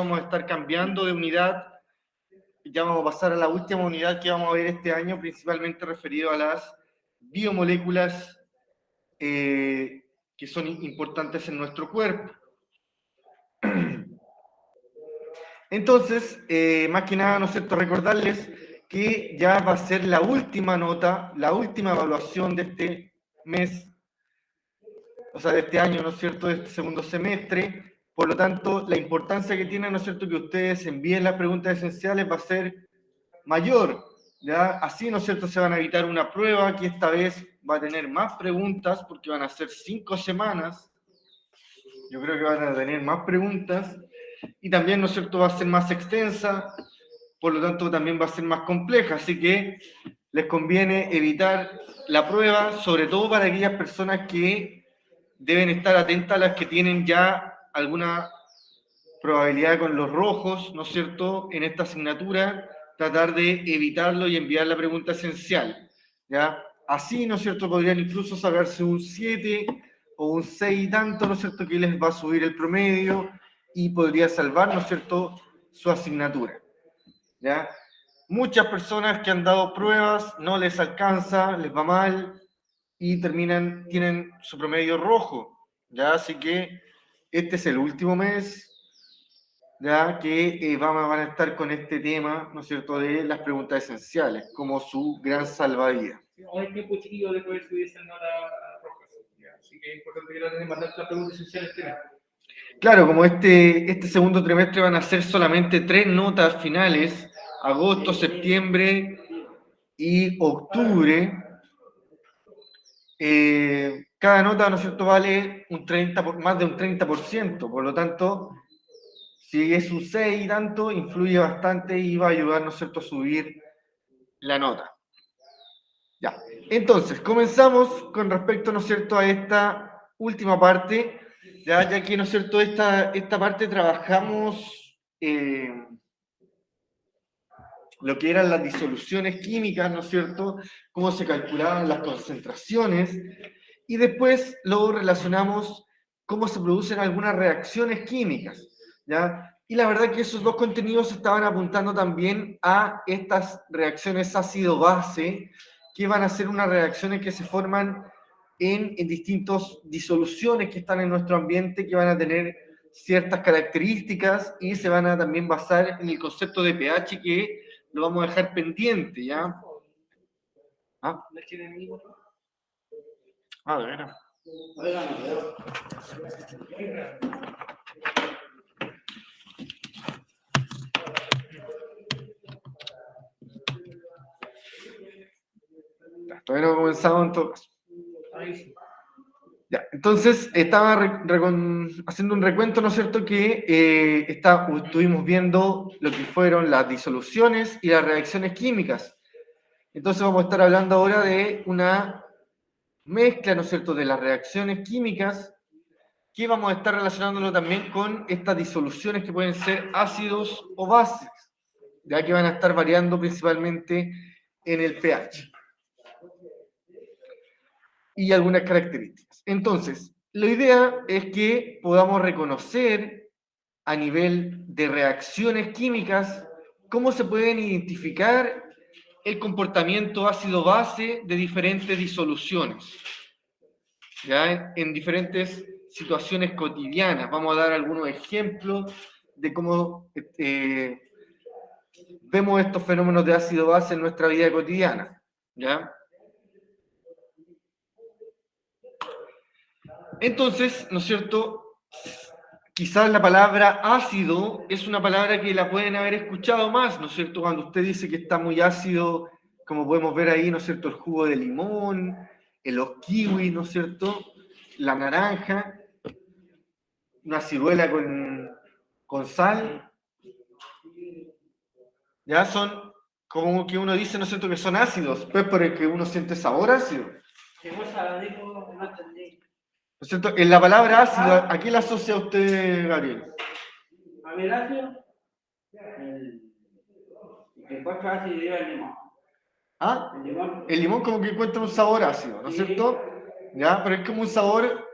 vamos a estar cambiando de unidad. Ya vamos a pasar a la última unidad que vamos a ver este año, principalmente referido a las biomoléculas que son importantes en nuestro cuerpo. Entonces, más que nada, ¿no es cierto?, recordarles que ya va a ser la última nota, la última evaluación de este mes, o sea, de este año, ¿no es cierto?, de este segundo semestre. Por lo tanto, la importancia que tiene, ¿no es cierto?, que ustedes envíen las preguntas esenciales va a ser mayor, ¿ya? Así, ¿no es cierto?, se van a evitar una prueba que esta vez va a tener más preguntas, porque van a ser 5 semanas. Yo creo que van a tener más preguntas. Y también, ¿no es cierto?, va a ser más extensa, por lo tanto también va a ser más compleja, así que les conviene evitar la prueba, sobre todo para aquellas personas que deben estar atentas a las que tienen ya alguna probabilidad con los rojos, ¿no es cierto?, en esta asignatura, tratar de evitarlo y enviar la pregunta esencial, ¿ya? Así, ¿no es cierto?, podrían incluso sacarse un 7 o un 6 y tanto, ¿no es cierto?, que les va a subir el promedio y podría salvar, ¿no es cierto?, su asignatura, ¿ya? Muchas personas que han dado pruebas no les alcanza, les va mal y tienen su promedio rojo, ¿ya? Así que este es el último mes, ¿ya?, que van a estar con este tema, ¿no es cierto?, de las preguntas esenciales, como su gran salvavidas. Hoy es tiempo chiquillo de poder subir esa nota roja, así que es importante que la tengan mandar las preguntas esenciales primero. Claro, como este segundo trimestre van a ser solamente 3 notas finales, agosto, septiembre y octubre. Cada nota, ¿no es cierto?, vale más de un 30%, por lo tanto, si es un 6 y tanto, influye bastante y va a ayudar, ¿no es cierto?, a subir la nota. Ya, entonces, comenzamos con respecto, ¿no es cierto?, a esta última parte, ya que, ¿no es cierto?, esta parte trabajamos lo que eran las disoluciones químicas, ¿no es cierto?, cómo se calculaban las concentraciones, y después lo relacionamos cómo se producen algunas reacciones químicas, ¿ya? Y la verdad que esos dos contenidos estaban apuntando también a estas reacciones ácido-base, que van a ser unas reacciones que se forman en distintas disoluciones que están en nuestro ambiente, que van a tener ciertas características y se van a también basar en el concepto de pH, que lo vamos a dejar pendiente, ¿ya? ¿Ah? Ah, de veras. Todavía no comenzamos en todo caso. Ya, entonces, estaba haciendo un recuento, ¿no es cierto?, que estuvimos viendo lo que fueron las disoluciones y las reacciones químicas. Entonces vamos a estar hablando ahora de una mezcla, ¿no es cierto?, de las reacciones químicas, que vamos a estar relacionándolo también con estas disoluciones que pueden ser ácidos o bases, ya que van a estar variando principalmente en el pH y algunas características. Entonces, la idea es que podamos reconocer a nivel de reacciones químicas cómo se pueden identificar el comportamiento ácido-base de diferentes disoluciones, ¿ya?, en diferentes situaciones cotidianas. Vamos a dar algunos ejemplos de cómo vemos estos fenómenos de ácido-base en nuestra vida cotidiana, ¿ya? Entonces, ¿no es cierto?, quizás la palabra ácido es una palabra que la pueden haber escuchado más, ¿no es cierto?, cuando usted dice que está muy ácido, como podemos ver ahí, ¿no es cierto?, el jugo de limón, los kiwis, ¿no es cierto?, la naranja, una ciruela con sal, ya son como que uno dice, ¿no es cierto?, que son ácidos, pues por el que uno siente sabor ácido. ¿No es cierto? En la palabra ácido, ¿a qué la asocia usted, Gabriel? A ver, ácido. Que encuentra ácido lleva el limón. ¿Ah? El limón. El limón como que encuentra un sabor ácido, ¿no es cierto? Ya, pero es como un sabor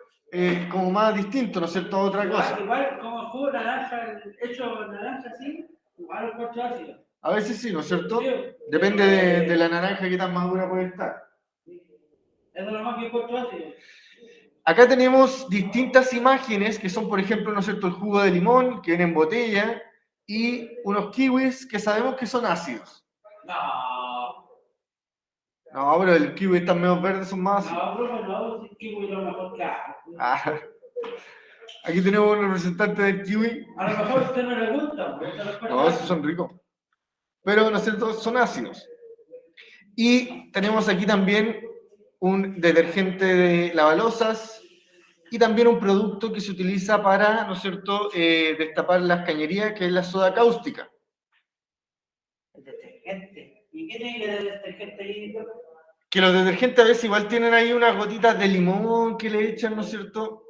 como más distinto, ¿no es cierto?, a otra cosa. Igual como jugo naranja, hecho naranja así, igual lo encuentro ácido. A veces sí, ¿no es cierto? Sí. Depende de la naranja que tan madura puede estar. Eso es lo más que encuentro ácido. Acá tenemos distintas imágenes que son, por ejemplo, ¿no es cierto?, el jugo de limón que viene en botella y unos kiwis que sabemos que son ácidos. No. No, pero el kiwi están medio verdes, son más ácidos. No, profe, no, si kiwi es lo mejor que hay. Ah, aquí tenemos un representante del kiwi. A lo mejor a usted no le gusta, pues, eso lo encuentro No, esos ácido. son ricos. Pero, ¿no es cierto?, son ácidos. Y tenemos aquí también un detergente de lavalosas y también un producto que se utiliza para, ¿no es cierto?, destapar las cañerías, que es la soda cáustica. El detergente. ¿Y qué tiene que el detergente ahí? Que los detergentes a veces igual tienen ahí unas gotitas de limón que le echan, ¿no es cierto?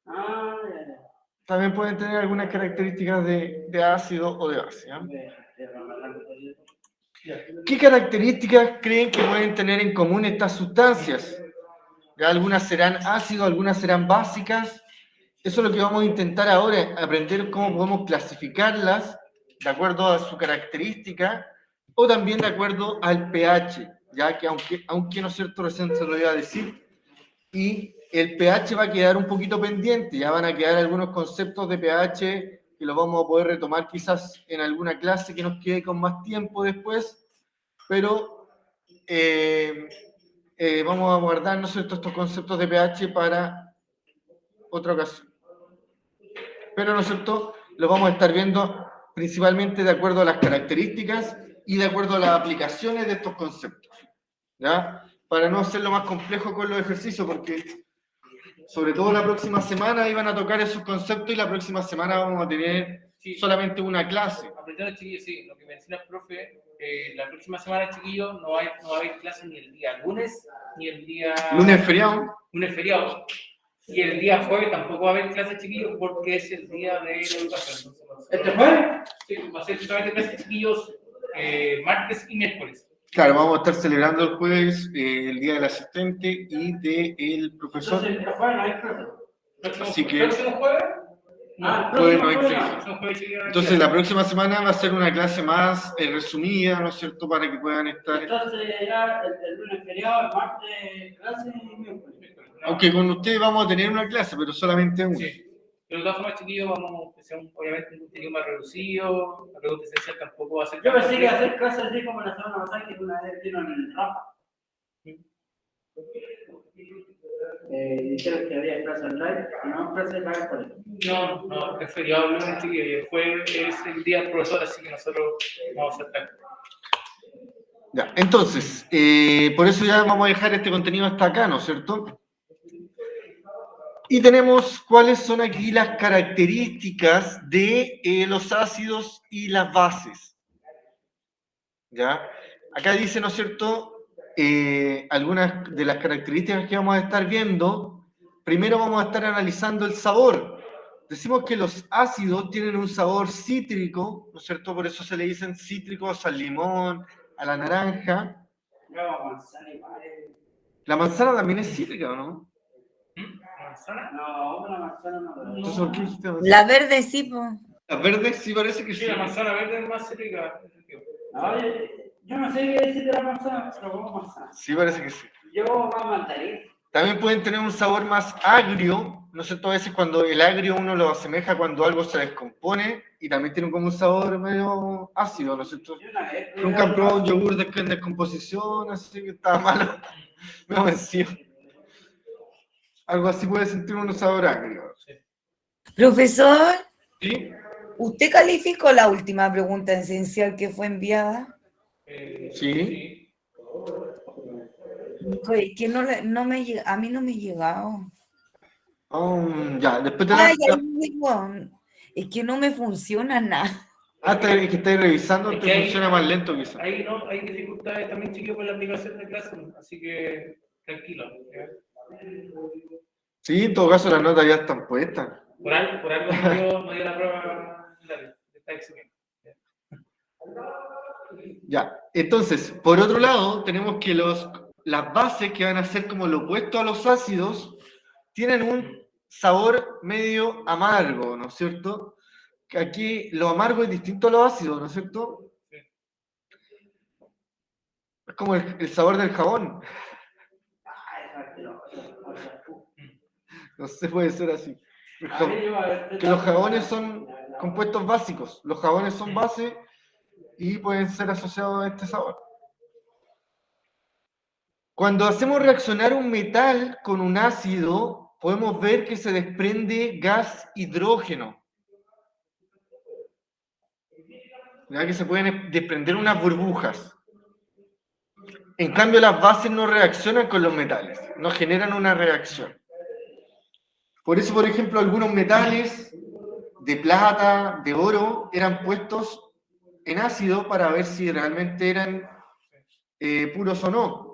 Ah, ya. También pueden tener algunas características de ácido o de base. ¿Ah? ¿Qué características creen que pueden tener en común estas sustancias? Ya algunas serán ácidos, algunas serán básicas. Eso es lo que vamos a intentar ahora, aprender cómo podemos clasificarlas de acuerdo a su característica o también de acuerdo al pH, ya que aunque no es cierto, recién se lo iba a decir, y el pH va a quedar un poquito pendiente, ya van a quedar algunos conceptos de pH que los vamos a poder retomar quizás en alguna clase que nos quede con más tiempo después, pero vamos a guardar, ¿no es cierto?, estos conceptos de pH para otra ocasión. Pero, ¿no es cierto?, lo vamos a estar viendo principalmente de acuerdo a las características y de acuerdo a las aplicaciones de estos conceptos, ¿ya? Para no hacerlo más complejo con los ejercicios, porque sobre todo la próxima semana iban a tocar esos conceptos y la próxima semana vamos a tener solamente una clase. Aprendiendo, chiquillos, sí, lo que menciona el profe, la próxima semana, chiquillos, no va a haber clases ni el día lunes, ni el día... Lunes feriado. Lunes feriado. Y el día jueves tampoco va a haber clases, chiquillos, porque es el día de la educación. ¿Este jueves? Sí, va a ser solamente clases, chiquillos, martes y miércoles. Claro, vamos a estar celebrando el jueves el día del asistente y del profesor. Entonces, el jueves no hay clase. Así que... ¿Próximo jueves? Ah, Jueves no hay próximo clase. Próximo jueves, chiquillos, Entonces la próxima semana va a ser una clase más resumida, ¿no es cierto?, para que puedan estar... Entonces, ya el lunes feriado, el martes clase y miércoles. Aunque con ustedes vamos a tener una clase, pero solamente una. Sí. Pero de todas formas, chiquillos, vamos a hacer obviamente un contenido más reducido. La pregunta esencial tampoco va a ser... Yo pensé que hacer clases así como la semana pasada, que una vez vino en el Rafa. Dijeron que había clases online, no clases live por eso. No, es feriado el lunes, chiquillos, y el jueves es el día del profesor, así que nosotros vamos a estar. Ya, entonces, por eso ya vamos a dejar este contenido hasta acá, ¿no es cierto? Y tenemos cuáles son aquí las características de los ácidos y las bases. ¿Ya? Acá dice, ¿no es cierto?, algunas de las características que vamos a estar viendo. Primero vamos a estar analizando el sabor. Decimos que los ácidos tienen un sabor cítrico, ¿no es cierto? Por eso se le dicen cítricos al limón, a la naranja. La manzana también es cítrica, ¿o no? ¿Manzana? No, una manzana no. Entonces, ¿por qué dijiste manzana? La verde sí, po. La verde sí parece que Sí, sí. la manzana verde es más cítrica. No, yo no sé qué decir de la manzana, pero como manzana. Sí parece que sí. Yo más mandarín. También pueden tener un sabor más agrio, ¿no es cierto? A veces cuando el agrio uno lo asemeja cuando algo se descompone y también tiene como un sabor medio ácido, ¿no es cierto? Yo una vez. Nunca han probado un yogur en descomposición, así que estaba malo. Me venció. Algo así puede sentir un sabor agrio. Profesor, ¿Sí? ¿usted calificó la última pregunta esencial que fue enviada? Sí. Que no me llega, a mí no me ha llegado. Ya, después de Ay, ahí me llegó. Es que no me funciona nada. que estáis revisando, Es te que ahí- funciona más lento quizás. Ahí no, hay dificultades también, chiquillos, con la aplicación de Classroom, así que tranquilo. ¿Ya? Sí, en todo caso las notas ya están puestas. Por algo no dio la prueba, dale, está excelente. Ya, entonces, por otro lado, tenemos que las bases que van a ser como lo opuesto a los ácidos, tienen un sabor medio amargo, ¿no es cierto? Que aquí lo amargo es distinto a lo ácido, ¿no es cierto? Es como el sabor del jabón. No sé, puede ser así. Que los jabones son compuestos básicos. Los jabones son base y pueden ser asociados a este sabor. Cuando hacemos reaccionar un metal con un ácido, podemos ver que se desprende gas hidrógeno. ¿Ya? Que se pueden desprender unas burbujas. En cambio, las bases no reaccionan con los metales, no generan una reacción. Por eso, por ejemplo, algunos metales de plata, de oro, eran puestos en ácido para ver si realmente eran puros o no.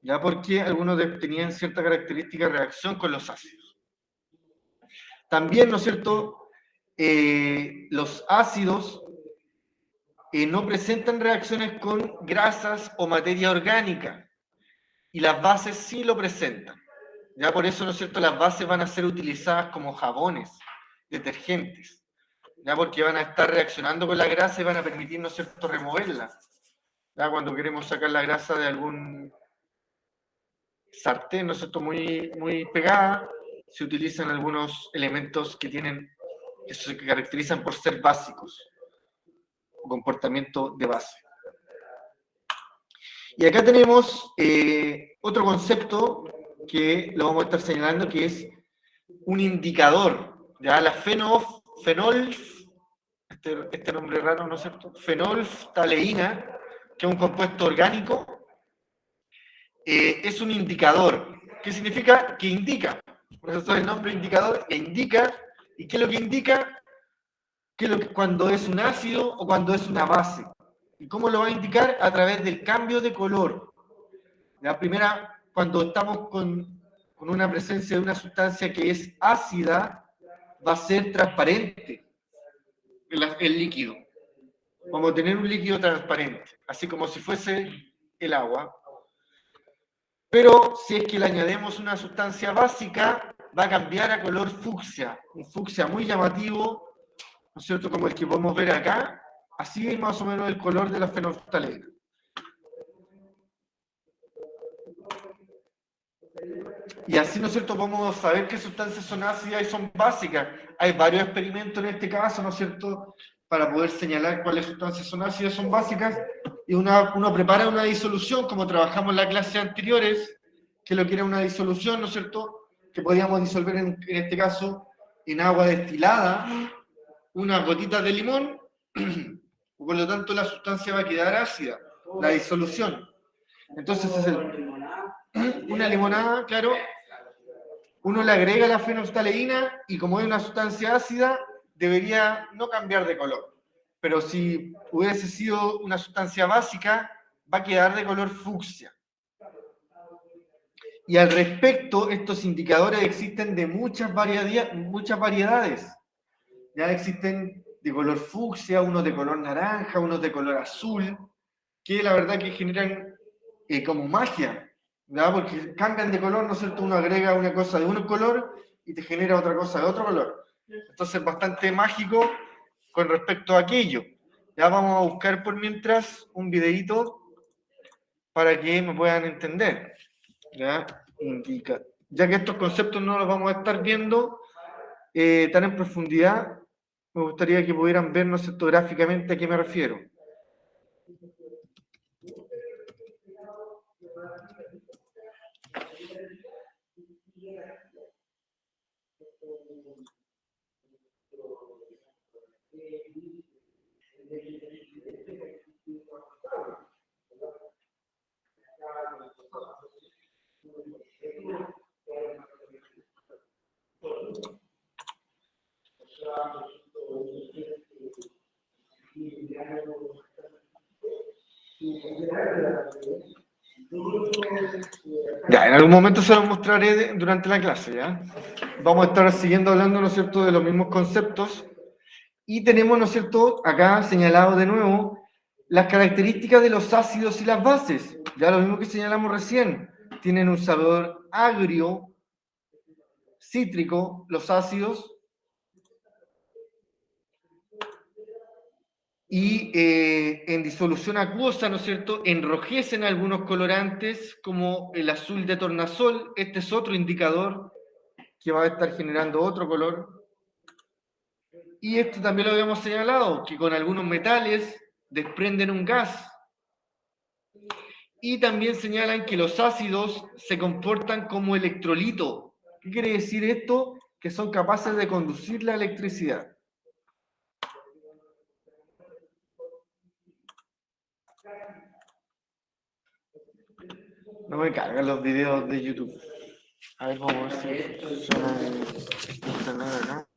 Ya porque algunos tenían cierta característica de reacción con los ácidos. También, ¿no es cierto?, los ácidos no presentan reacciones con grasas o materia orgánica, y las bases sí lo presentan. Ya por eso, ¿no es cierto?, las bases van a ser utilizadas como jabones, detergentes, ya porque van a estar reaccionando con la grasa y van a permitir, ¿no es cierto?, removerla. Ya cuando queremos sacar la grasa de algún sartén, ¿no es cierto?, muy pegada, se utilizan algunos elementos que se caracterizan por ser básicos, o comportamiento de base. Y acá tenemos otro concepto que lo vamos a estar señalando, que es un indicador. Ya la fenol, este nombre raro, ¿no es cierto? Fenolftaleína, que es un compuesto orgánico, es un indicador. ¿Qué significa? Que indica. Por eso es el nombre indicador, que indica. ¿Y qué es lo que indica? Cuando es un ácido o cuando es una base. ¿Y cómo lo va a indicar? A través del cambio de color. La primera, cuando estamos con una presencia de una sustancia que es ácida, va a ser transparente el líquido. Vamos a tener un líquido transparente, así como si fuese el agua. Pero si es que le añadimos una sustancia básica, va a cambiar a color fucsia, un fucsia muy llamativo, ¿no es cierto?, como el que podemos ver acá. Así es más o menos el color de la fenolftaleína. Y así, ¿no es cierto?, podemos saber qué sustancias son ácidas y son básicas. Hay varios experimentos en este caso, ¿no es cierto?, para poder señalar cuáles sustancias son ácidas y son básicas. Y uno prepara una disolución, como trabajamos en las clases anteriores, que lo que era una disolución, ¿no es cierto?, que podíamos disolver en este caso en agua destilada, unas gotitas de limón, por lo tanto la sustancia va a quedar ácida, la disolución. Entonces es una limonada, claro, uno le agrega la fenolftaleína y como es una sustancia ácida, debería no cambiar de color. Pero si hubiese sido una sustancia básica, va a quedar de color fucsia. Y al respecto, estos indicadores existen de muchas variedades. Ya existen de color fucsia, unos de color naranja, unos de color azul, que la verdad que generan como magia, ¿ya? Porque cambian de color, ¿no es cierto? Uno agrega una cosa de un color y te genera otra cosa de otro color. Entonces es bastante mágico con respecto a aquello. Ya vamos a buscar por mientras un videíto para que me puedan entender. ¿Ya? Ya que estos conceptos no los vamos a estar viendo tan en profundidad, me gustaría que pudieran ver, ¿no es cierto?, gráficamente a qué me refiero. Ya, en algún momento se los mostraré durante la clase, ¿ya? Vamos a estar siguiendo hablando, ¿no es cierto?, de los mismos conceptos. Y tenemos, ¿no es cierto?, acá señalado de nuevo las características de los ácidos y las bases. Ya lo mismo que señalamos recién. Tienen un sabor agrio, cítrico, los ácidos, y en disolución acuosa, ¿no es cierto?, enrojecen algunos colorantes como el azul de tornasol. Este es otro indicador que va a estar generando otro color. Y esto también lo habíamos señalado, que con algunos metales desprenden un gas. Y también señalan que los ácidos se comportan como electrolito. ¿Qué quiere decir esto? Que son capaces de conducir la electricidad. No me cargan los videos de YouTube. A ver, vamos a ver si funciona el internet acá.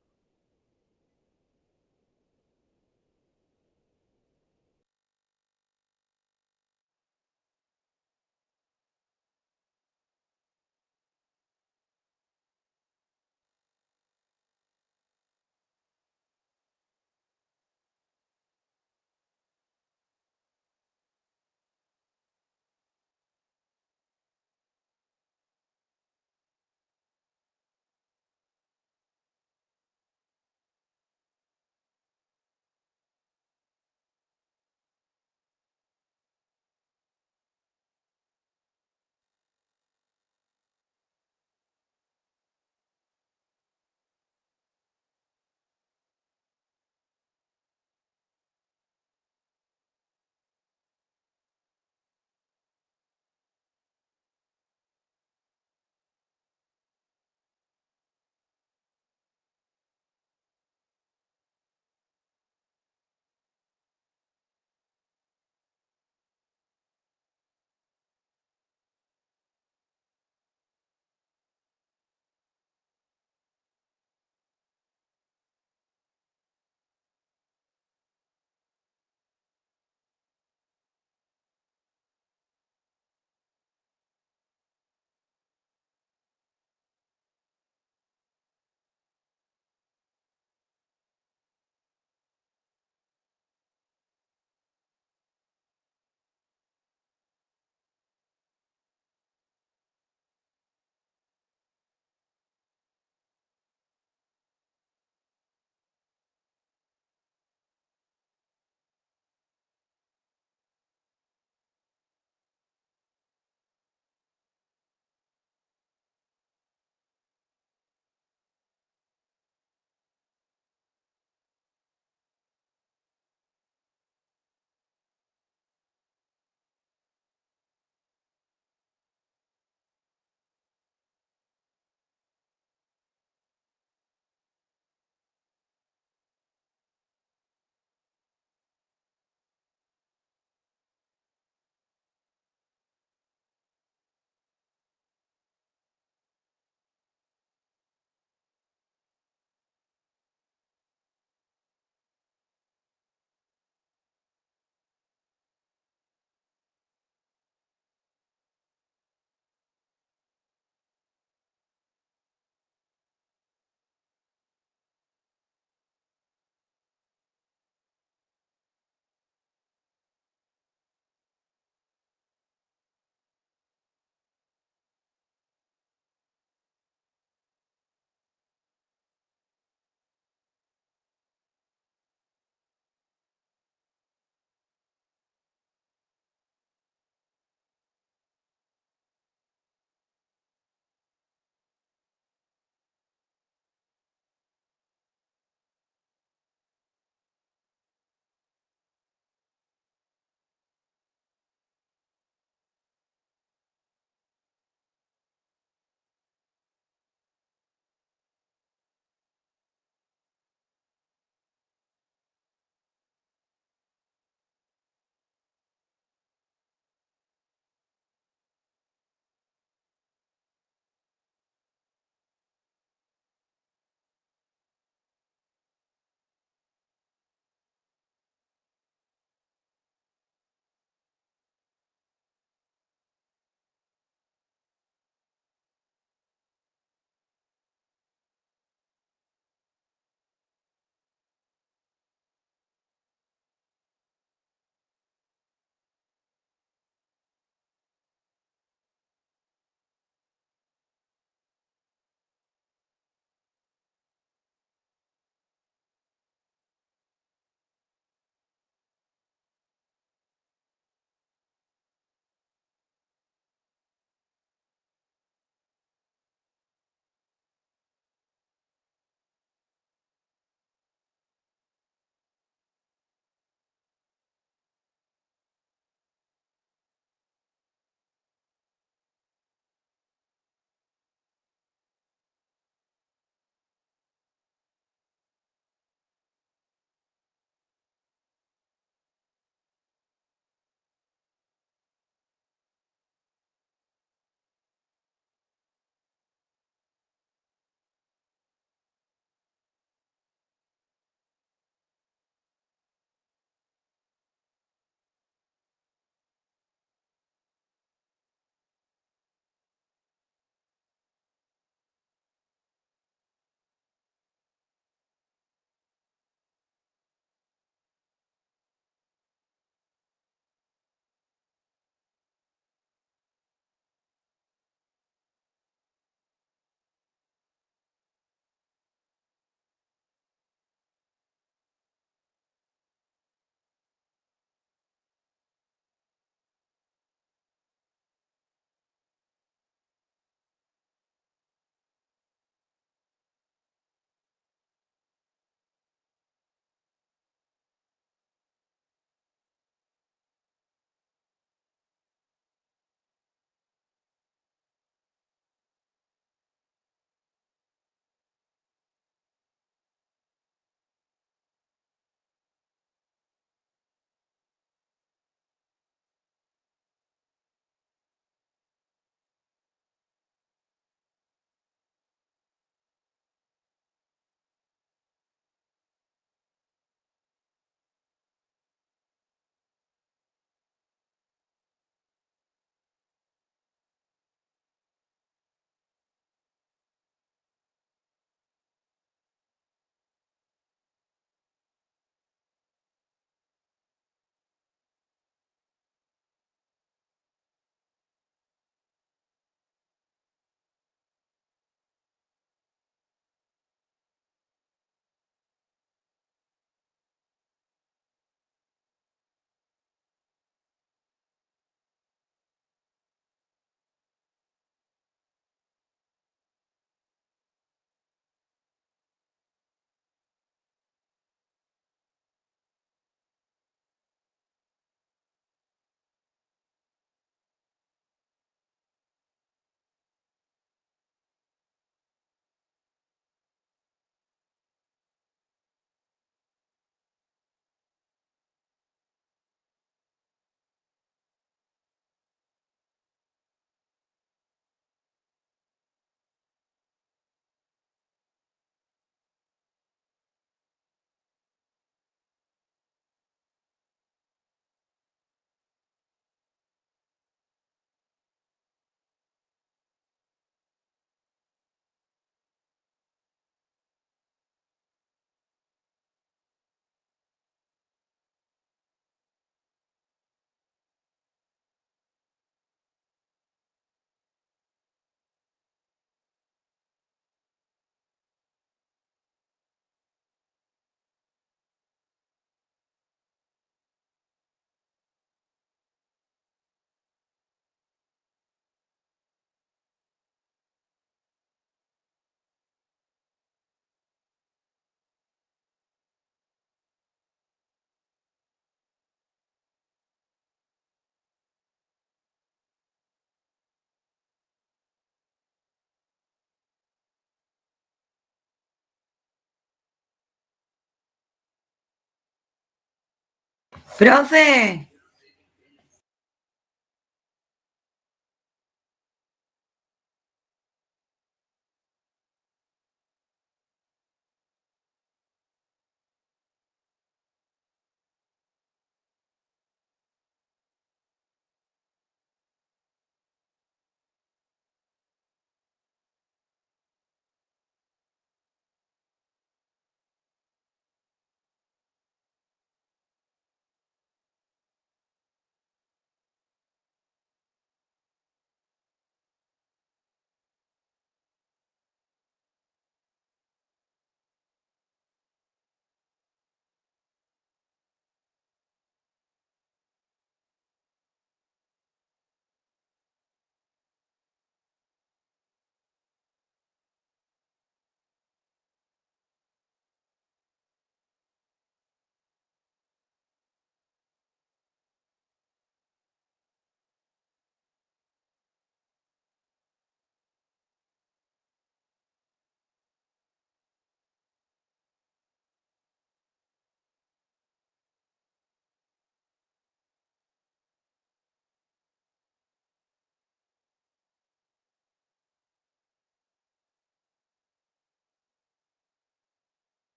Profe,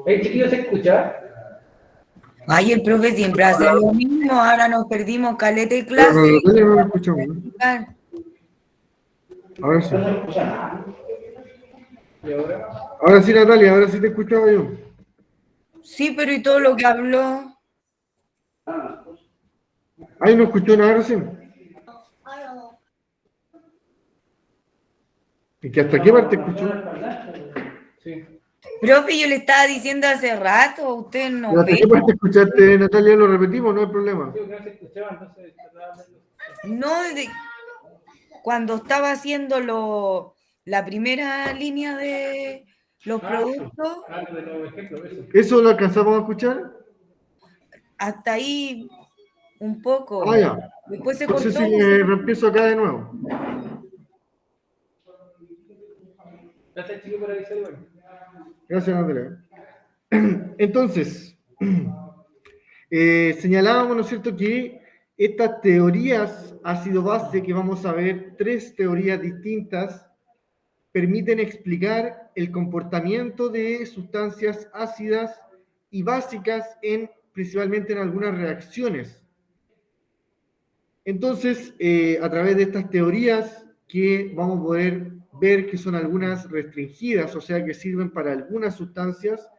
Chiquillos, ¿se escucha? ay, el profe siempre hace lo mismo, ahora nos perdimos caleta de Pero clase. con Natalia no la escuchamos, ¿no? Ahora sí. ¿Y ahora? Ahora sí, Natalia, ahora sí te escuchaba yo. Sí, pero ¿y todo lo que habló? Ahí no escuchó nada recién. ¿Y que hasta qué parte escuchó? Sí. Profe, yo le estaba diciendo hace rato, usted ¿Y no hasta ve. qué parte escuchaste, Natalia? Lo repetimos, no hay problema. Digo que no se escuchaba, entonces trataba de... No, cuando estaba haciendo la primera línea de los productos, de los ejemplos, eso. ¿Eso lo alcanzamos a escuchar? hasta ahí un poco. Ah, ya. Después se Entonces cortó. sí, reempiezo acá de nuevo. Gracias, chicos, por avisar, bueno. Gracias, Natalia. Entonces, señalábamos, ¿no es cierto?, que estas teorías ácido base, que vamos a ver, 3 teorías distintas, permiten explicar el comportamiento de sustancias ácidas y básicas principalmente en algunas reacciones. Entonces, a través de estas teorías que vamos a poder ver que son algunas restringidas, o sea, que sirven para algunas sustancias,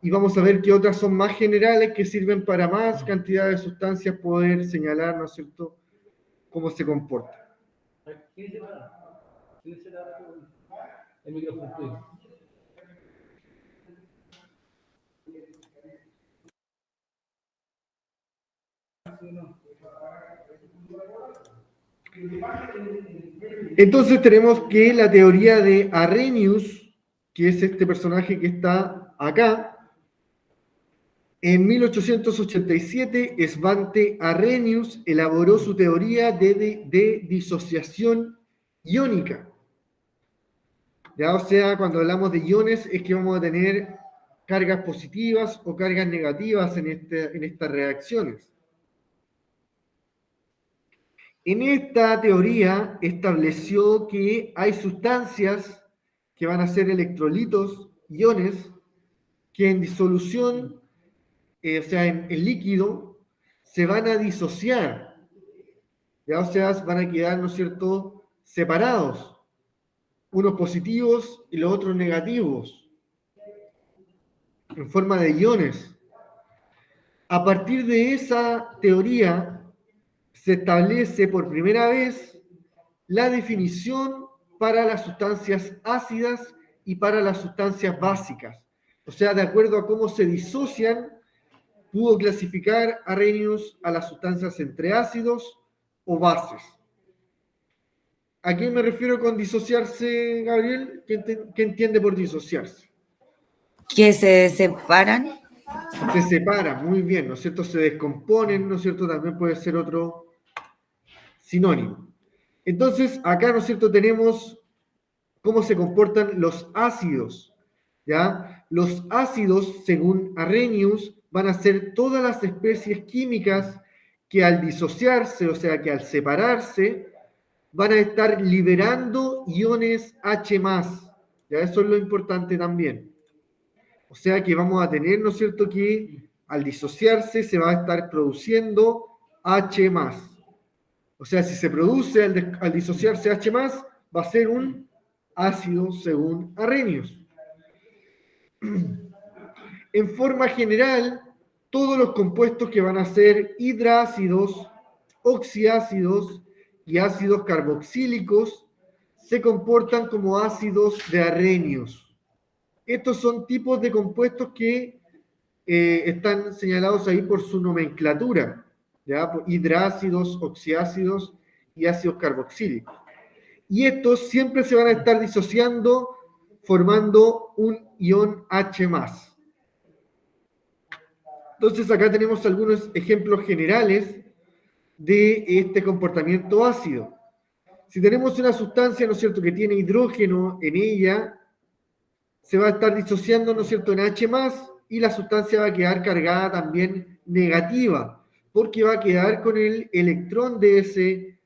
y vamos a ver que otras son más generales, que sirven para más cantidad de sustancias, poder señalar, ¿no es cierto?, cómo se comporta. ¿Quién se da el micrófono tuyo? Entonces tenemos que la teoría de Arrhenius, que es este personaje que está acá, en 1887, Svante Arrhenius elaboró su teoría de disociación iónica. Ya, o sea, cuando hablamos de iones es que vamos a tener cargas positivas o cargas negativas en estas reacciones. En esta teoría estableció que hay sustancias que van a ser electrolitos, iones, que en disolución, o sea, en líquido, se van a disociar. Ya, o sea, van a quedar, ¿no es cierto?, separados, unos positivos y los otros negativos, en forma de iones. A partir de esa teoría, se establece por primera vez la definición para las sustancias ácidas y para las sustancias básicas. O sea, de acuerdo a cómo se disocian, pudo clasificar Arrhenius a las sustancias entre ácidos o bases. ¿A qué me refiero con disociarse, Gabriel? ¿Qué entiende por disociarse? Que se separan. Se separa, muy bien, ¿no es cierto? Se descomponen, ¿no es cierto? También puede ser otro sinónimo. Entonces, acá, ¿no es cierto?, tenemos cómo se comportan los ácidos, ¿ya? Los ácidos, según Arrhenius, van a ser todas las especies químicas que al disociarse, o sea, que al separarse, van a estar liberando iones H+. ¿Ya? Eso es lo importante también. O sea que vamos a tener, ¿no es cierto?, que al disociarse se va a estar produciendo H+. O sea, si se produce al disociarse H+, va a ser un ácido según Arrhenius. En forma general, todos los compuestos que van a ser hidrácidos, oxiácidos y ácidos carboxílicos se comportan como ácidos de Arrhenius. Estos son tipos de compuestos que están señalados ahí por su nomenclatura, ¿ya? Hidrácidos, oxiácidos y ácidos carboxílicos. Y estos siempre se van a estar disociando formando un ion H+. Entonces acá tenemos algunos ejemplos generales de este comportamiento ácido. Si tenemos una sustancia, ¿no es cierto?, que tiene hidrógeno en ella, se va a estar disociando, ¿no es cierto?, en H+, y la sustancia va a quedar cargada también negativa, porque va a quedar con el electrón de ese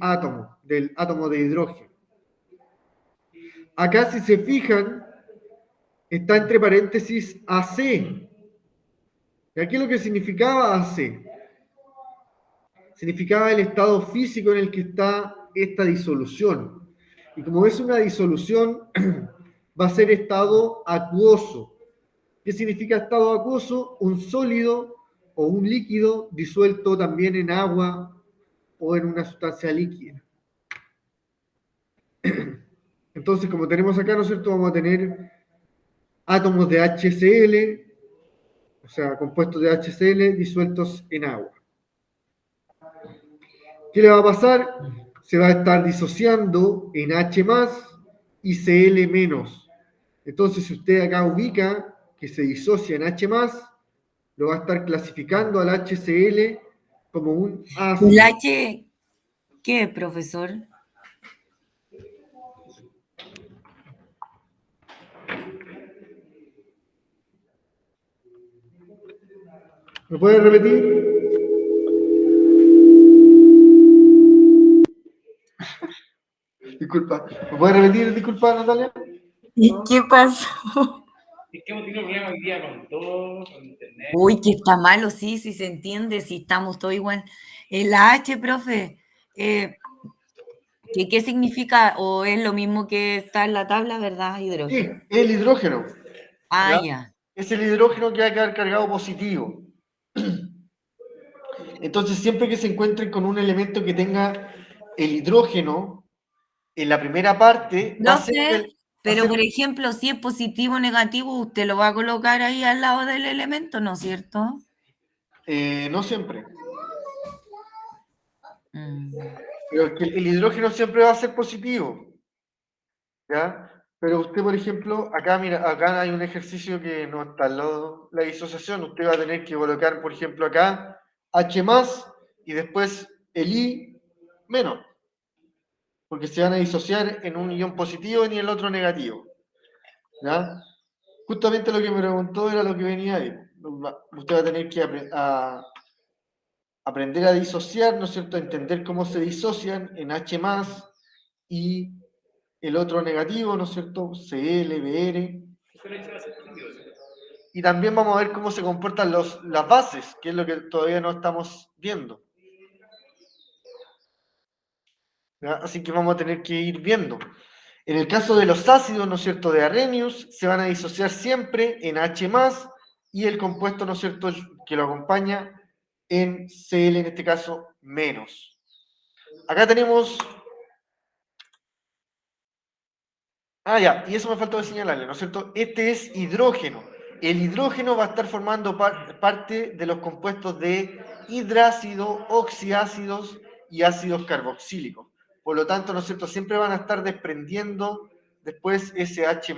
átomo, del átomo de hidrógeno. Acá, si se fijan, está entre paréntesis AC. ¿Y aquí lo que significaba AC? Significaba el estado físico en el que está esta disolución. Y como es una disolución, va a ser estado acuoso. ¿Qué significa estado acuoso? Un sólido o un líquido disuelto también en agua o en una sustancia líquida. Entonces, como tenemos acá, ¿no es cierto?, vamos a tener átomos de HCl, o sea, compuestos de HCl disueltos en agua. ¿Qué le va a pasar? Se va a estar disociando en H+ y Cl-. Entonces, si usted acá ubica que se disocia en H+, lo va a estar clasificando al HCl como un ácido. ¿El H qué, profesor? ¿Me puede repetir? Disculpa. ¿Me puede repetir, disculpa, Natalia? ¿Y qué pasó? Es que hemos tenido problemas hoy día con todo, con internet. Uy, que está malo, sí, sí se entiende, si estamos todos igual. La H, profe, ¿qué significa? ¿O es lo mismo que está en la tabla, verdad? Sí, Hidrógeno. el hidrógeno. Ah, ¿Ya? ya. Es el hidrógeno que va a quedar cargado positivo. Entonces, siempre que se encuentren con un elemento que tenga el hidrógeno en la primera parte, va a ser Profe, pero por ejemplo, si es positivo o negativo, usted lo va a colocar ahí al lado del elemento, ¿no es cierto? no siempre. Mm. Pero es que el hidrógeno siempre va a ser positivo. ¿Ya? Pero usted, por ejemplo, acá, mira, acá hay un ejercicio que no está al lado de la disociación. Usted va a tener que colocar, por ejemplo, acá H+ y después el I menos. Porque se van a disociar en un ion positivo y en el otro negativo. ¿Ya? Justamente lo que me preguntó era lo que venía ahí. Usted va a tener que aprender a disociar, ¿no es cierto? A entender cómo se disocian en H+ y el otro negativo, ¿no es cierto? Cl, Br. Y también vamos a ver cómo se comportan las bases, que es lo que todavía no estamos viendo. ¿Ya? Así que vamos a tener que ir viendo. En el caso de los ácidos, ¿no es cierto?, de Arrhenius, se van a disociar siempre en H+, y el compuesto, ¿no es cierto?, que lo acompaña en Cl, en este caso, menos. Acá tenemos... ya, y eso me faltó de señalarle, ¿no es cierto? Este es hidrógeno. El hidrógeno va a estar formando parte de los compuestos de hidrácido, oxiácidos y ácidos carboxílicos. Por lo tanto, ¿no es cierto?, siempre van a estar desprendiendo después ese H+.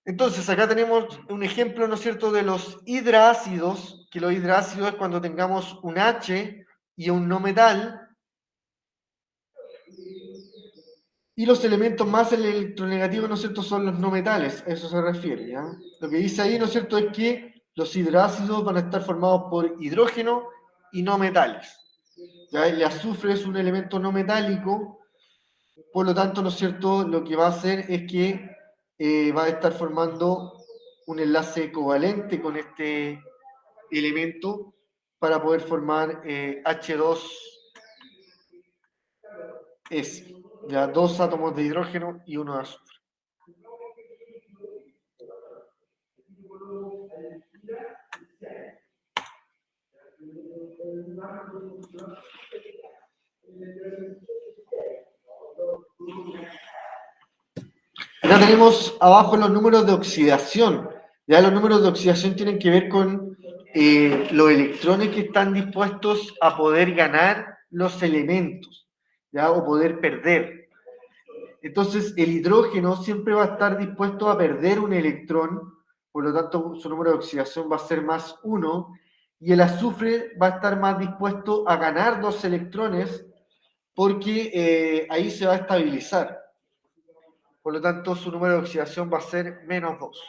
Entonces, acá tenemos un ejemplo, ¿no es cierto?, de los hidrácidos que los hidrácidos es cuando tengamos un H y un no metal, y los elementos más electronegativos, ¿no es cierto?, son los no metales, a eso se refiere, ¿ya? Lo que dice ahí, ¿no es cierto?, es que los hidrácidos van a estar formados por hidrógeno y no metales, ¿ya? El azufre es un elemento no metálico, por lo tanto, ¿no es cierto?, lo que va a hacer es que va a estar formando un enlace covalente con este elemento para poder formar H2S, ya 2 átomos de hidrógeno y uno de azufre. Acá tenemos abajo los números de oxidación. Ya los números de oxidación tienen que ver con los electrones que están dispuestos a poder ganar los elementos, ¿ya? O poder perder. Entonces, el hidrógeno siempre va a estar dispuesto a perder un electrón, por lo tanto, su número de oxidación va a ser más 1, y el azufre va a estar más dispuesto a ganar 2 electrones, porque ahí se va a estabilizar. Por lo tanto, su número de oxidación va a ser menos 2.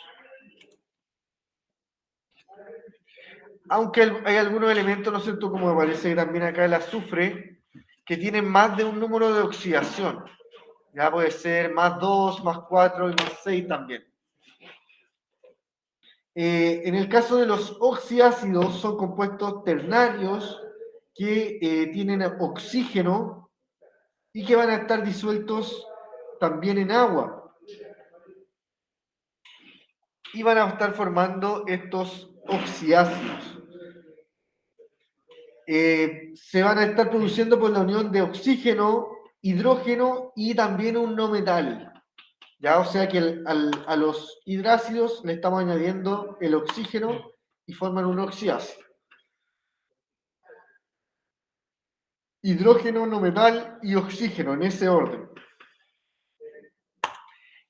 Aunque hay algunos elementos, ¿no es cierto?, como aparece también acá el azufre, que tienen más de un número de oxidación. Ya puede ser más 2, más 4 y más 6 también. En el caso de los oxiácidos, son compuestos ternarios que tienen oxígeno y que van a estar disueltos también en agua. Y van a estar formando estos oxiácidos. Se van a estar produciendo por la unión de oxígeno, hidrógeno y también un no metal. ¿Ya? O sea que a los hidrácidos le estamos añadiendo el oxígeno y forman un oxiácido. Hidrógeno, no metal y oxígeno, en ese orden.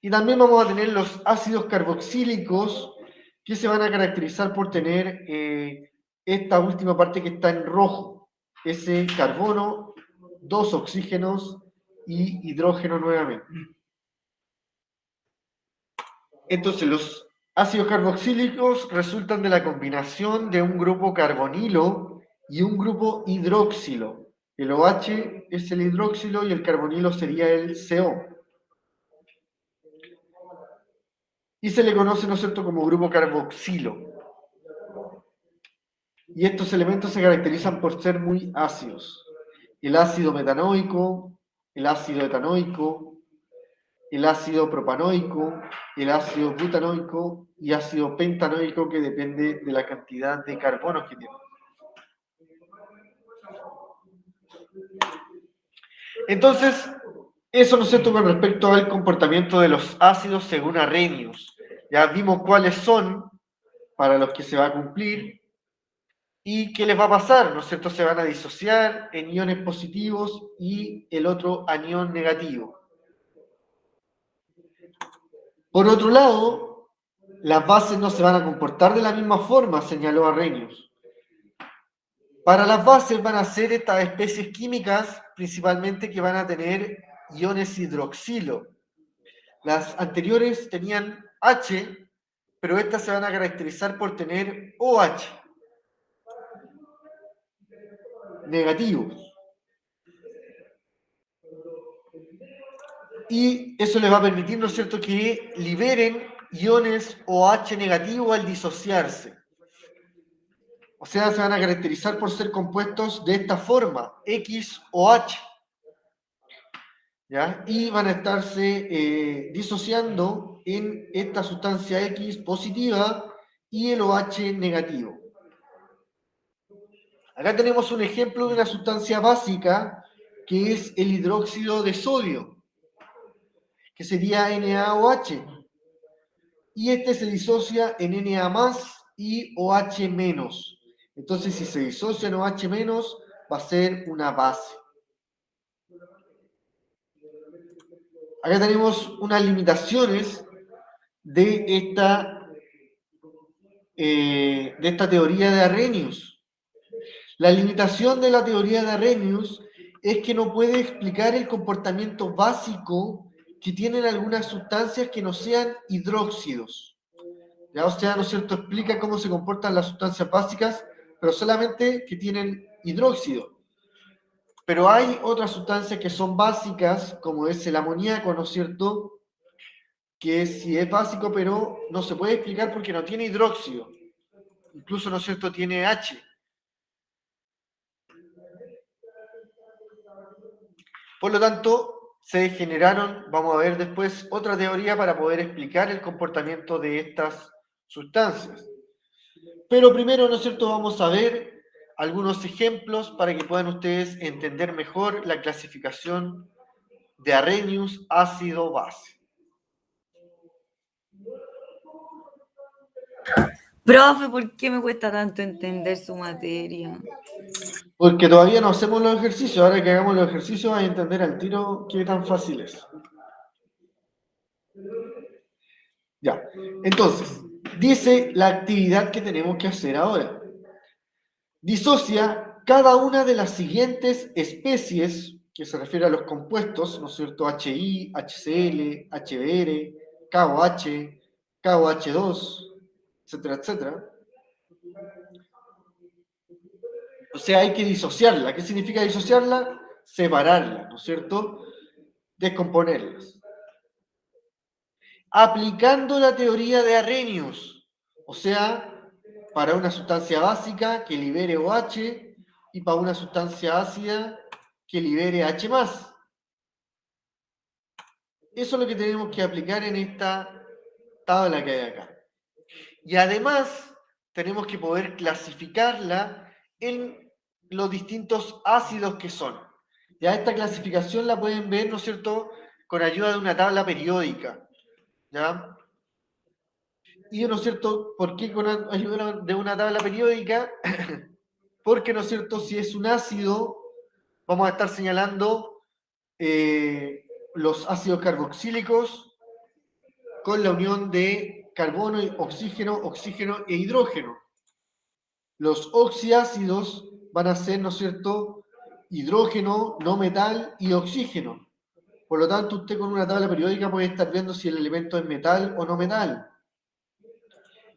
Y también vamos a tener los ácidos carboxílicos, que se van a caracterizar por tener esta última parte que está en rojo, ese carbono, 2 oxígenos y hidrógeno nuevamente. Entonces, los ácidos carboxílicos resultan de la combinación de un grupo carbonilo y un grupo hidroxilo. El OH es el hidroxilo y el carbonilo sería el CO. Y se le conoce, ¿no es cierto?, como grupo carboxilo. Y estos elementos se caracterizan por ser muy ácidos. El ácido metanoico, el ácido etanoico, el ácido propanoico, el ácido butanoico y ácido pentanoico, que depende de la cantidad de carbonos que tiene. Entonces, eso, ¿no es cierto?, con respecto al comportamiento de los ácidos según Arrhenius. Ya vimos cuáles son para los que se va a cumplir y qué les va a pasar, ¿no es cierto? Se van a disociar en iones positivos y el otro anión negativo. Por otro lado, las bases no se van a comportar de la misma forma, señaló Arrhenius. Para las bases van a ser estas especies químicas, principalmente, que van a tener iones hidroxilo. Las anteriores tenían H, pero estas se van a caracterizar por tener OH negativos. Y eso les va a permitir, ¿no es cierto?, que liberen iones OH negativo al disociarse. O sea, se van a caracterizar por ser compuestos de esta forma, XOH. ¿Ya? Y van a estarse disociando en esta sustancia X positiva y el OH negativo. Acá tenemos un ejemplo de una sustancia básica que es el hidróxido de sodio, que sería NaOH. Y este se disocia en Na+ y OH-. Entonces, si se disocia en OH-, va a ser una base. Acá tenemos unas limitaciones de esta de esta teoría de Arrhenius. La limitación de la teoría de Arrhenius es que no puede explicar el comportamiento básico que tienen algunas sustancias que no sean hidróxidos. ¿Ya? O sea, ¿no es cierto? Explica cómo se comportan las sustancias básicas, pero solamente que tienen hidróxido. Pero hay otras sustancias que son básicas, como es el amoníaco, ¿no es cierto? Que sí es básico, pero no se puede explicar porque no tiene hidróxido. Incluso, ¿no es cierto?, tiene H. Por lo tanto, se generaron, vamos a ver después, otra teoría para poder explicar el comportamiento de estas sustancias. Pero primero, ¿no es cierto?, vamos a ver algunos ejemplos para que puedan ustedes entender mejor la clasificación de Arrhenius ácido-base. Profe, ¿por qué me cuesta tanto entender su materia? Porque todavía no hacemos los ejercicios. Ahora que hagamos los ejercicios, vas a entender al tiro qué tan fácil es. Ya. Entonces, dice la actividad que tenemos que hacer ahora. Disocia cada una de las siguientes especies, que se refiere a los compuestos, ¿no es cierto? HI, HCl, HBr, KOH, KOH2, etcétera, etcétera. O sea, hay que disociarla. ¿Qué significa disociarla? Separarla, ¿no es cierto? Descomponerlas. Aplicando la teoría de Arrhenius, o sea, para una sustancia básica que libere OH y para una sustancia ácida que libere H+. Eso es lo que tenemos que aplicar en esta tabla que hay acá. Y además tenemos que poder clasificarla en los distintos ácidos que son. Ya esta clasificación la pueden ver, ¿no es cierto?, con ayuda de una tabla periódica. ¿Ya? Y, ¿no es cierto?, ¿por qué con ayuda de una tabla periódica? Porque, ¿no es cierto?, si es un ácido, vamos a estar señalando los ácidos carboxílicos con la unión de carbono, oxígeno, oxígeno e hidrógeno. Los oxiácidos van a ser, ¿no es cierto?, hidrógeno, no metal y oxígeno. Por lo tanto, usted con una tabla periódica puede estar viendo si el elemento es metal o no metal.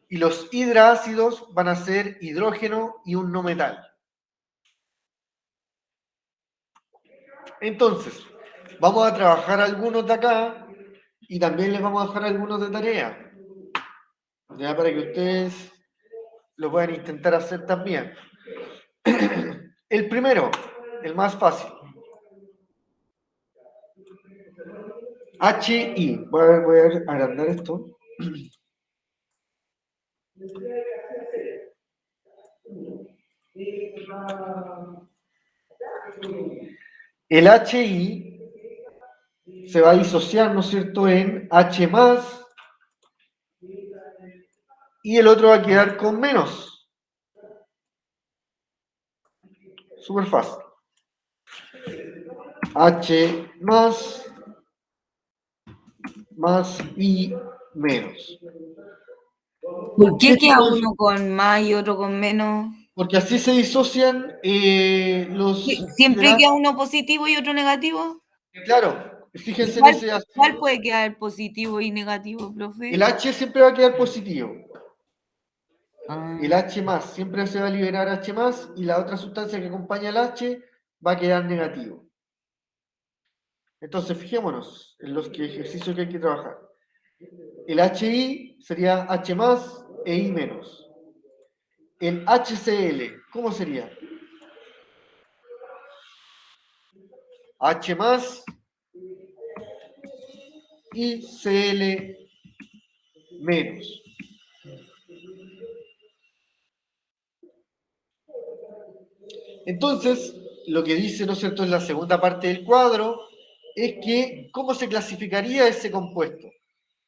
Y los hidroácidos van a ser hidrógeno y un no metal. Entonces, vamos a trabajar algunos de acá y también les vamos a dejar algunos de tarea. Ya para que ustedes lo puedan intentar hacer también. El primero, el más fácil. HI. Voy a agrandar esto. El HI se va a disociar, ¿no es cierto?, en H+, y el otro va a quedar con menos. Súper fácil. H más y menos. ¿Por qué queda uno con más y otro con menos? Porque así se disocian los... ¿Siempre queda uno positivo y otro negativo? Claro, fíjense en ese ácido. ¿Cuál puede quedar positivo y negativo, profe? El H siempre va a quedar positivo. Ah. El H+, siempre se va a liberar H+, y la otra sustancia que acompaña al H va a quedar negativo. Entonces, fijémonos en los ejercicios que hay que trabajar. El HI sería H+ e I-. El HCl, ¿cómo sería? H+ y Cl-. Entonces, lo que dice, ¿no es cierto?, en la segunda parte del cuadro, es que, ¿cómo se clasificaría ese compuesto?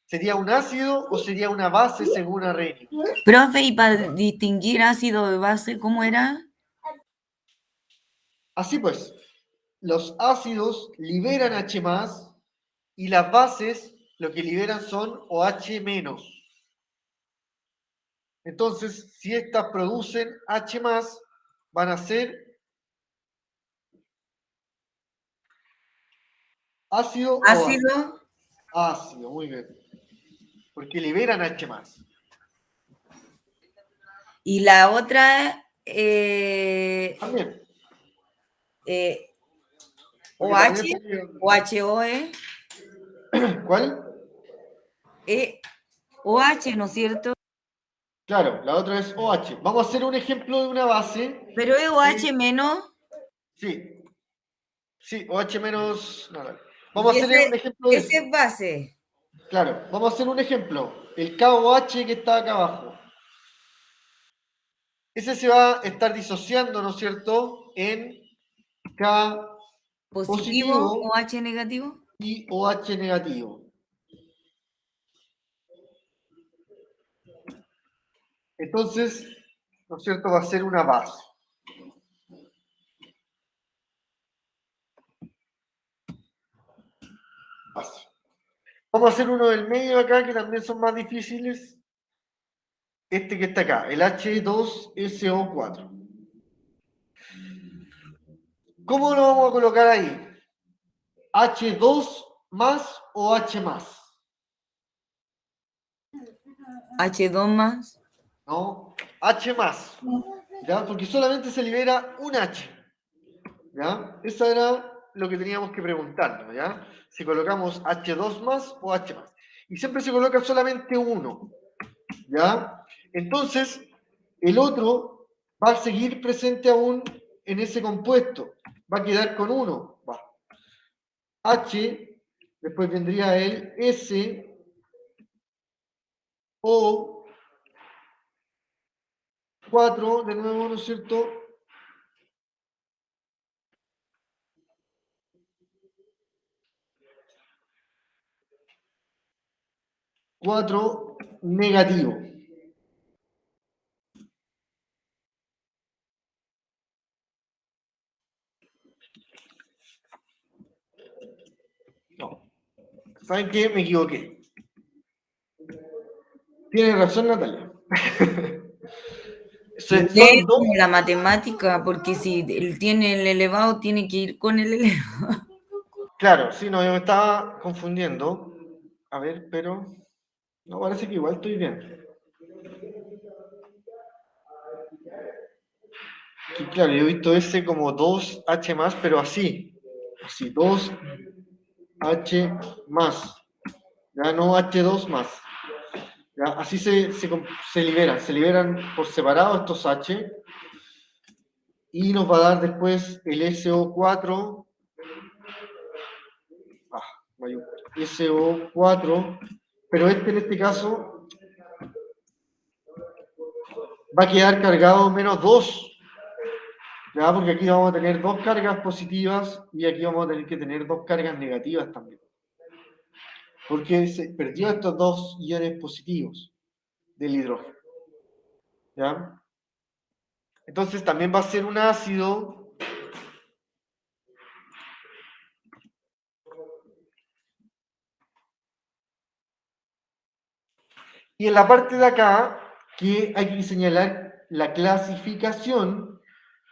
¿Sería un ácido o sería una base según Arrhenius? Profe, y para distinguir ácido de base, ¿cómo era? Así pues, los ácidos liberan H+, y las bases lo que liberan son OH-. Entonces, si estas producen H+, van a ser ácido o base. Ácido. Ácido, muy bien. Porque liberan H+. Y la otra, También. Porque OH también sería- o HOE, ¿Cuál? OH, ¿no es cierto? Claro, la otra es OH. Vamos a hacer un ejemplo de una base. Pero es OH menos. Sí. Sí, OH menos. No, dale. Vamos a Y hacer un ejemplo de ese eso. es base. Claro, vamos a hacer un ejemplo. El KOH que está acá abajo. Ese se va a estar disociando, ¿no es cierto? En K Positivo, positivo OH negativo. y OH negativo. Entonces, ¿no es cierto? Va a ser una base. Base. Vamos a hacer uno del medio acá, que también son más difíciles. Este que está acá, el H2SO4. ¿Cómo lo vamos a colocar ahí? ¿H2 más o H más? H2 más. No, H más. ¿Ya? Porque solamente se libera un H. ¿Ya? Eso era lo que teníamos que preguntarnos, ¿ya? Si colocamos H2 más o H más. Y siempre se coloca solamente uno, ¿ya? Entonces, el otro va a seguir presente aún en ese compuesto. Va a quedar con uno. Va. H, después vendría el S, O, 4, de nuevo, ¿no es cierto? Cuatro negativo. No. ¿Saben qué? Me equivoqué. Tiene razón, Natalia. Es Son dos. como la matemática, porque si él tiene el elevado, tiene que ir con el elevado. Claro, sí, no, yo me estaba confundiendo. A ver, pero. No, parece que igual estoy bien. Que claro, yo he visto ese como 2H más, pero así. Así, 2H más. Ya no H2 más. ¿Ya? Así se liberan. Se liberan por separado estos H. Y nos va a dar después el SO4. SO4. Pero este en este caso va a quedar cargado menos 2. ¿Ya? Porque aquí vamos a tener dos cargas positivas y aquí vamos a tener que tener dos cargas negativas también. Porque se perdió estos dos iones positivos del hidrógeno. ¿Ya? Entonces también va a ser un ácido y en la parte de acá, que hay que señalar la clasificación,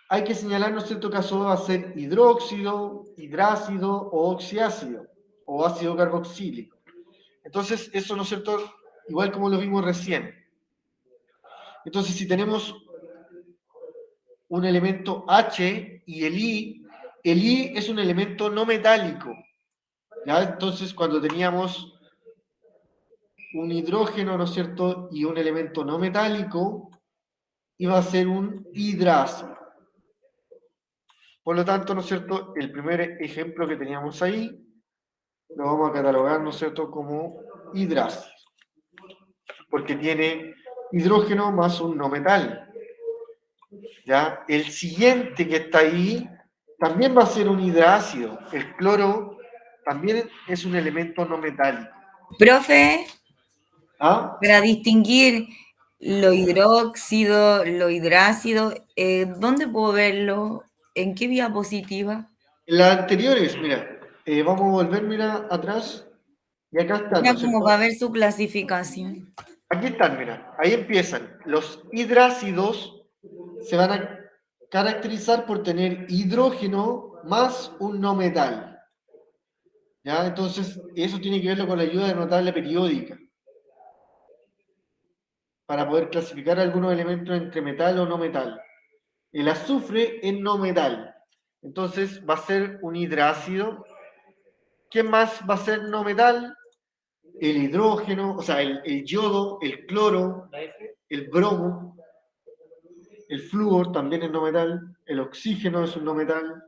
hay que señalar, ¿no es cierto?, caso va a ser hidróxido, hidrácido o oxiácido, o ácido carboxílico. Entonces, eso, ¿no es cierto?, igual como lo vimos recién. Entonces, si tenemos un elemento H y el I es un elemento no metálico. ¿Ya? Entonces, cuando teníamos un hidrógeno, ¿no es cierto?, y un elemento no metálico, iba a ser un hidrácido. Por lo tanto, ¿no es cierto?, el primer ejemplo que teníamos ahí, lo vamos a catalogar, ¿no es cierto?, como hidrácido. Porque tiene hidrógeno más un no metálico. ¿Ya? El siguiente que está ahí también va a ser un hidrácido. El cloro también es un elemento no metálico. Profe, ¿Ah? para distinguir lo hidróxido, lo hidrácido, ¿dónde puedo verlo? ¿En qué diapositiva? Las anteriores, mira, vamos a volver, mira, atrás. Y acá está, ¿no Ya es como cierto? va a ver su clasificación. Aquí están, mira, ahí empiezan. Los hidrácidos se van a caracterizar por tener hidrógeno más un no metal. ¿Ya? Entonces, eso tiene que verlo con la ayuda de la tabla periódica, para poder clasificar algunos elementos entre metal o no metal. El azufre es no metal, entonces va a ser un hidrácido. ¿Qué más va a ser no metal? El hidrógeno, o sea, el yodo, el cloro, ¿La F? el bromo, el flúor también es no metal, el oxígeno es un no metal,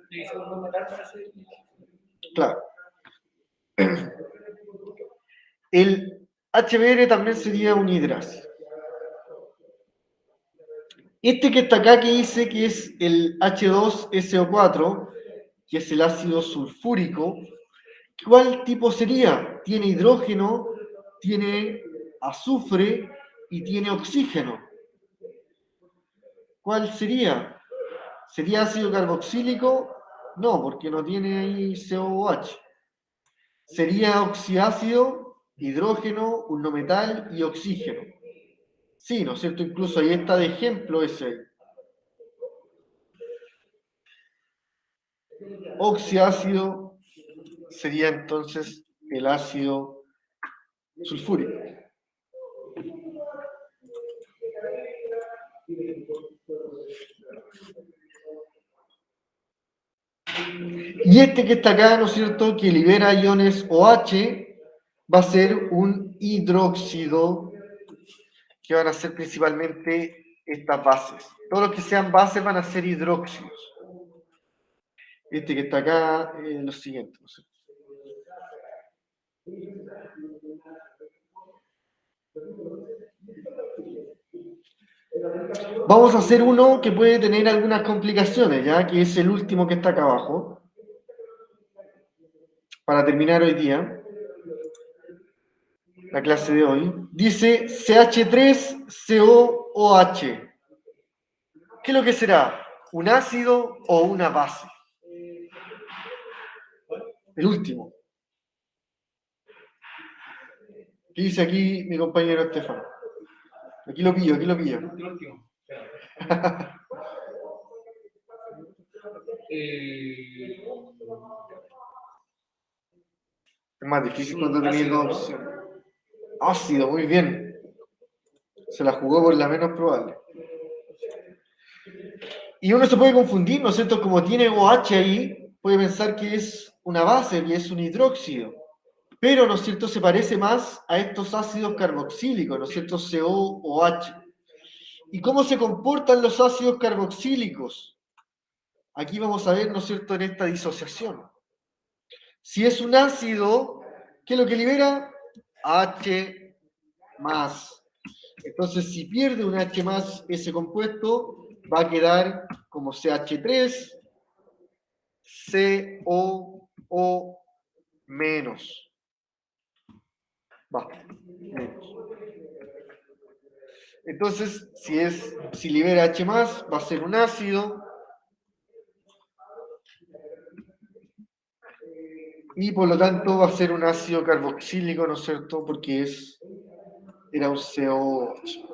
Sí, segundo metal parece. claro. El HBr también sería un hidrácido. Este que está acá que dice que es el H2SO4, que es el ácido sulfúrico, ¿cuál tipo sería? Tiene hidrógeno, tiene azufre y tiene oxígeno. ¿Cuál sería? ¿Sería ácido carboxílico? No, porque no tiene ahí COOH. Sería oxiácido, hidrógeno, un no metal y oxígeno. Sí, ¿no es cierto? Incluso ahí está de ejemplo ese. Oxiácido sería entonces el ácido sulfúrico. Y este que está acá, ¿no es cierto?, que libera iones OH, va a ser un hidróxido, que van a ser principalmente estas bases. Todos los que sean bases van a ser hidróxidos. Este que está acá, lo siguiente, ¿no es cierto? Vamos a hacer uno que puede tener algunas complicaciones, ¿ya? Que es el último que está acá abajo. Para terminar hoy día, la clase de hoy. Dice CH3COOH. ¿Qué es lo que será? ¿Un ácido o una base? El último. ¿Qué dice aquí mi compañero Estefano? Aquí lo pillo, aquí lo pillo. El último. Es más difícil cuando tenéis dos opciones. Ácido, muy bien. Se la jugó por la menos probable. Y uno se puede confundir, ¿no es cierto? Como tiene OH ahí, puede pensar que es una base, que es un hidróxido. Pero, ¿no es cierto?, se parece más a estos ácidos carboxílicos, ¿no es cierto?, COOH. ¿Y cómo se comportan los ácidos carboxílicos? Aquí vamos a ver, ¿no es cierto?, en esta disociación. Si es un ácido, ¿qué es lo que libera? H más. Entonces, si pierde un H más ese compuesto, va a quedar como CH3, COO menos. Va, menos. Entonces, si libera H más, va a ser un ácido. Y por lo tanto va a ser un ácido carboxílico, ¿no es cierto? Porque era un COH.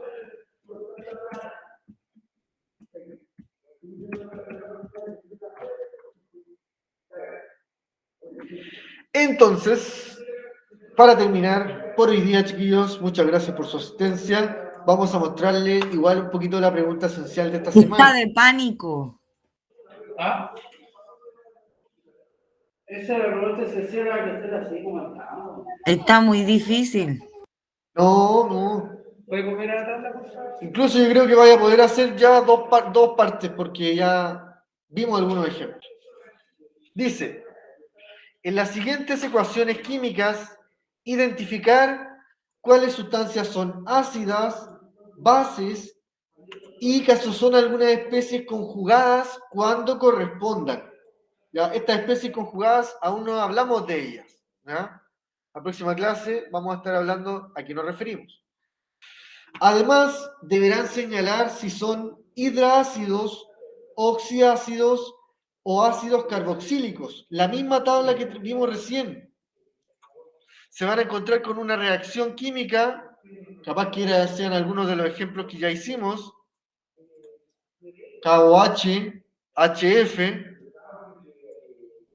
Entonces, para terminar, por hoy día, chiquillos, muchas gracias por su asistencia. Vamos a mostrarle igual un poquito la pregunta esencial de esta Está semana. de pánico. ¿Ah? Esa pregunta se cierra que esté así como estamos. Está muy difícil. No. ¿Puede volver a la tabla, por favor? Incluso yo creo que vaya a poder hacer ya dos partes, porque ya vimos algunos ejemplos. Dice, en las siguientes ecuaciones químicas, identificar cuáles sustancias son ácidas, bases y que son algunas especies conjugadas cuando correspondan. ¿Ya? Estas especies conjugadas aún no hablamos de ellas. ¿Ya? La próxima clase vamos a estar hablando a qué nos referimos. Además, deberán señalar si son hidroácidos, oxiácidos o ácidos carboxílicos. La misma tabla que vimos recién. Se van a encontrar con una reacción química Capaz que sean algunos de los ejemplos que ya hicimos. KOH, HF.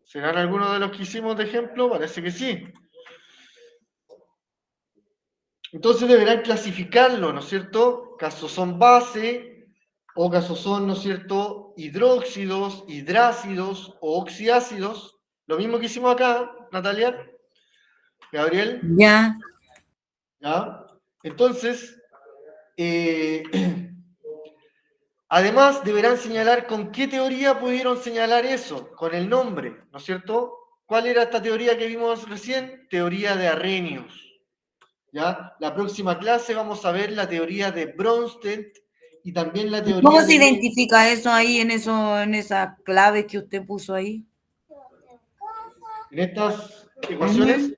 ¿Serán algunos de los que hicimos de ejemplo? Parece que sí. Entonces deberán clasificarlo, ¿no es cierto? Casos son base o casos son, ¿no es cierto?, hidróxidos, hidrácidos o oxiácidos. Lo mismo que hicimos acá, Natalia. Gabriel. Ya. ¿Ya? Entonces, además deberán señalar con qué teoría pudieron señalar eso, con el nombre, ¿no es cierto? ¿Cuál era esta teoría que vimos recién? Teoría de Arrhenius. ¿Ya? La próxima clase vamos a ver la teoría de Bronsted y también la teoría ¿Cómo se de... identifica eso ahí en esas claves que usted puso ahí? En estas ecuaciones.